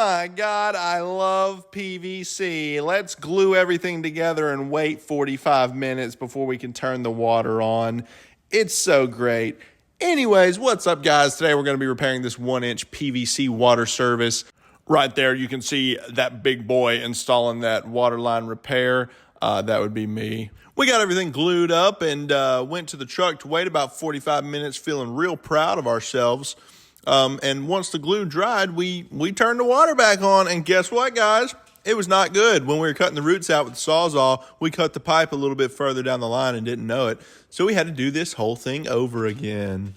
my God, I love PVC. Let's glue everything together and wait 45 minutes before we can turn the water on. It's so great. Anyways, what's up, guys? Today we're going to be repairing this 1-inch PVC water service. Right there, you can see that big boy installing that water line repair. That would be me. We got everything glued up and went to the truck to wait about 45 minutes, feeling real proud of ourselves. And once the glue dried, we turned the water back on, and guess what, guys? It was not good. When we were cutting the roots out with the Sawzall, we cut the pipe a little bit further down the line and didn't know it. So we had to do this whole thing over again.